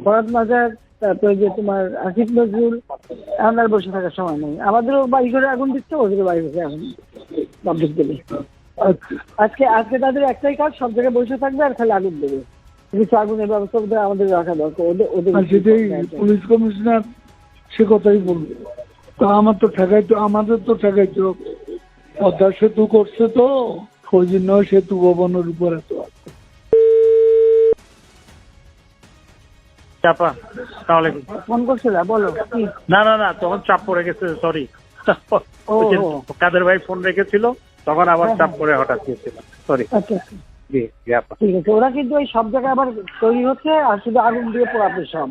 ফরাদ মাজার, তারপরে যে তোমার আসিফ নজরুল, এখন আর বসে থাকার সময় নেই। আমাদেরও বাড়ি ঘরে আগুন দিচ্ছে, ওদেরও বাড়ি ঘরে আগুন পাবলিক দেবে। আজকে আজকে তাদের একটাই কাজ, সব জায়গায় বসে থাকবে আর খালি আগুন দেবে। কিছু আগুনের ব্যবস্থা ওদের আমাদের রাখা দরকার। ওদের সেটাই পুলিশ কমিশনার সে কথাই বলবে। তো আমাদের তো ঠেকাইতো পদ্মা সেতু করছে, তো ওই জন্য সেতু ভবনের উপর এত চাপা। আসসালামু ফোন করছিল, বলো কি? না না না, তখন চাপ পড়ে গেছে, সরি। ও, কাদের ভাই ফোন রেখেছিল, তখন আবার চাপ পড়ে হঠাৎ গিয়েছিল, সরি। আচ্ছা জি জি আপা। ঠিক আছে। ওরা কিন্তু ওই সব জায়গায় আবার তৈরি হচ্ছে আর শুধু আগুন দিয়ে পোড়াবে সব,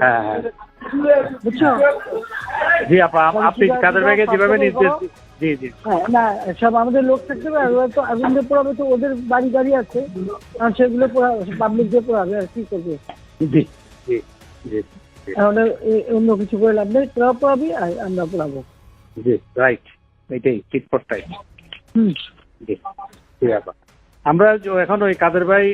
হ্যাঁ হ্যাঁ বুঝছো? জি আপা, আপনি কাদের ভাইকে যেভাবে নির্দেশ জি জি হ্যাঁ, না সব আমাদের লোক থাকতে হবে। আর ওরা তো আগুন দিয়ে পোড়াবে, তো ওদের বাড়ি গাড়ি আছে, আর সেগুলো পাবলিক দিয়ে পোড়াবে, আর কি করবে? জি জি জি তাহলে অন্য কিছু করে লাভ নেই। তোরা পোড়াবি আর আমরা পোড়াবো। জি রাইট, এটাই ঠিক ফর টাইম। হুম, জি জি আপা। আমরা এখন ওই কাদের ভাই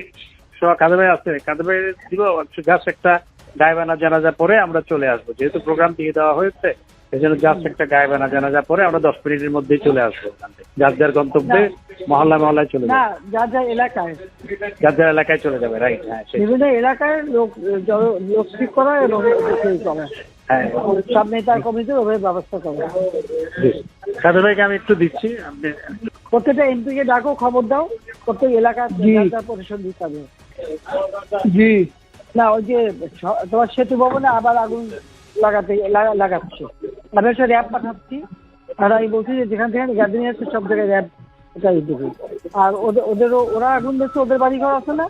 আছে, কাদের ভাই দিব জাস্ট একটা গায়েবানা জানাজা পরে আমরা চলে আসবো, যেহেতু প্রোগ্রাম দিয়ে দেওয়া হয়েছে। এই জন্য জাস্ট একটা গায়েবানা জানাজা পরে আমরা 10 মিনিটের মধ্যেই চলে আসবো। যার যার গন্তব্যে মহল্লায় চলে না, যাবে, যার যার এলাকায়, যার যার এলাকায় চলে যাবে। রাইট, হ্যাঁ বিভিন্ন এলাকায় লোক ঠিক করা এবং সেই করা, হ্যাঁ। সব নেতা কমিটির ওভাবে ব্যবস্থা করা। জি, কাদের ভাইকে আমি একটু দিচ্ছি, আপনি প্রত্যেকটা এমপি কে ডাকো, খবর দাও, প্রত্যেক এলাকার পরিষদ দিতে হবে। জি না, ওই যে তোমার সেতু ভবনে আবার আগুন লাগাচ্ছে, আমি একটা র্যাব পাঠাচ্ছি। আর আমি বলছি যে যেখান থেকে গ্যাদারিং আছে সব জায়গায় র্যাব এটাই দেবে। আর ওরা আগুন দিচ্ছে, ওদের বাড়ি ঘর আছে না,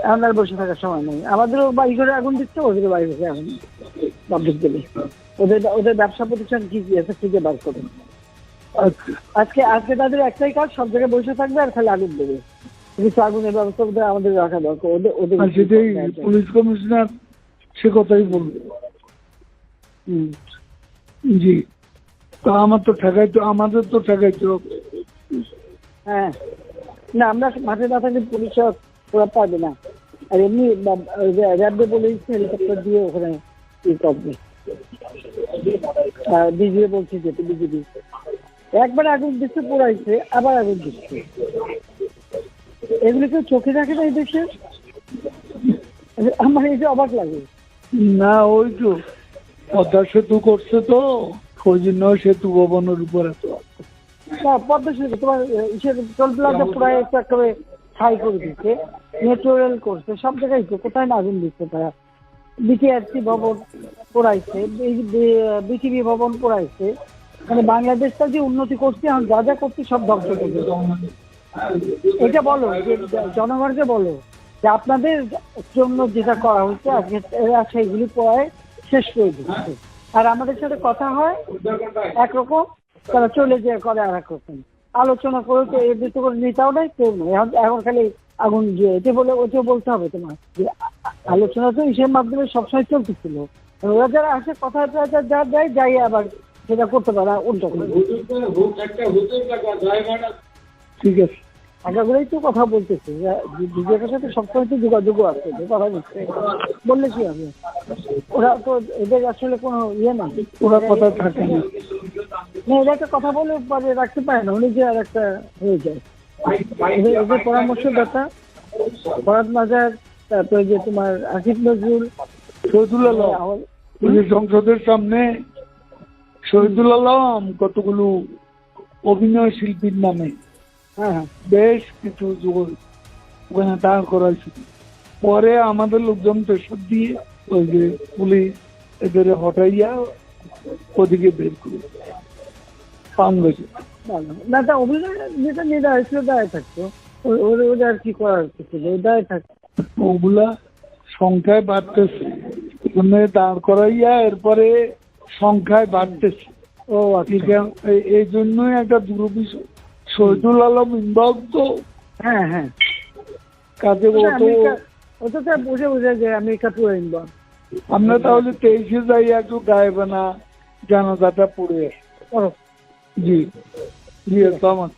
এখন আর বসে থাকার সময় নেই। আমাদেরও বাড়ি ঘরে আগুন দিচ্ছে, ওদেরও বাড়ি ঘরে আগুন পাবলিক দেবে। ওদের ব্যবসা প্রতিষ্ঠান কি কি আছে খুঁজে বার করবে। আজকে তাদের একটাই কাজ, সব জায়গায় বসে থাকবে আর খালি আগুন দেবে। কিছু আগুনের ব্যবস্থা ওদের আমাদের রাখা দরকার। ওদের সেটাই পুলিশ কমিশনার সে কথাই বলবে। জি, তো আমাদের তো ঠেকাইতো। হ্যাঁ, না আমরা মাঠে না থাকলে পুলিশ ওরা পারবে না। আর এমনি র্যাবে বলে দিচ্ছে হেলিকপ্টার দিয়ে ওখানে ই করবে। বিজিবি বলছে যেতে, বিজিবি একবার আগুন দিচ্ছে, পোড়াইছে, আবার আগুন দিচ্ছে। এগুলো কেউ চোখে রাখে না এই দেশে। আমার এই যে অবাক লাগে। না, ওই তো পদ্মা সেতু করছে, তো ওই জন্য সেতু ভবনের উপর এত না, পদ্মা সেতু তোমার টোল প্লাজা পুরাই একেবারে ছাই করে দিচ্ছে, মেট্রো রেল করছে, সব জায়গায় তো কোথায় না আগুন দিচ্ছে তারা। বিটিআরসি ভবন পোড়াইছে, বিটিভি ভবন পোড়াইছে। মানে বাংলাদেশটা যে উন্নতি করছে, এখন যা যা করছে সব ধ্বংস করছে। এটা বলো যে জনগণকে বলো যে আপনাদের জন্য যেটা করা হচ্ছে আজকে এরা সেইগুলি পড়ায় শেষ করে দিচ্ছে। আর আমাদের সাথে কথা হয় একরকম, তারা চলে যেয়ে করে আর এক রকম। আলোচনা করে তো এর ভিতরে করে নেতাও নেই, কেউ নেই। এখন খালি আগুন দিয়ে এটা বলে ওটা বলতে হবে তোমার যে আলোচনা তো হিসেব মাধ্যমে সবসময় চলতেছিল। ওরা যারা আসে কথা যা দেয় যাই আবার সেটা করতে পারে উল্টো করে। ঠিক আছে, আগাগুলোই তো কথা বলতেছে, বিজেপির সাথে সবসময় তো যোগাযোগ আছে, কথা দিচ্ছে, বললে কি হবে? ওরা তো এদের আসলে কোনো ইয়ে না, ওরা কথা থাকে না। এরা একটা কথা বলে পরে রাখতে পারে না, উনি যে আর একটা হয়ে যায়। এদের পরামর্শদাতা ফরাদ মাজার, তারপরে যে তোমার আসিফ নজরুল, শহীদুল আলম, সংসদের সামনে শহীদুল আলম কতগুলো অভিনয় শিল্পীর নামে হ্যাঁ বেশ কিছু ওখানে দাঁড় করাইছিল। পরে আমাদের লোকজন প্রেশার দিয়ে ওই যে পুলিশ এদের হটাইয়া ওদিকে বের করে পান গেছে। না, তা অভিনয় যেটা নেওয়া হয়েছিল দায় থাকতো, ওদের আর কি করার কিছু নেই, দায় থাকতো। ওগুলা সংখ্যায় বাড়তেছে, দাঁড় করাইয়া এরপরে সংখ্যায় বাড়তেছে। ও আচ্ছা, এই জন্যই একটা দুর্বিষয়। শহীদুল আলম ইনভলভ তো। হ্যাঁ হ্যাঁ, কাজে ওটা তো বুঝে যে আমেরিকা পুরো ইনভলভ। আমরা তাহলে 23-এ যাই, একটু গায়েবানা জানাজাটা পড়ে। করো। জি জি, আসসালাম।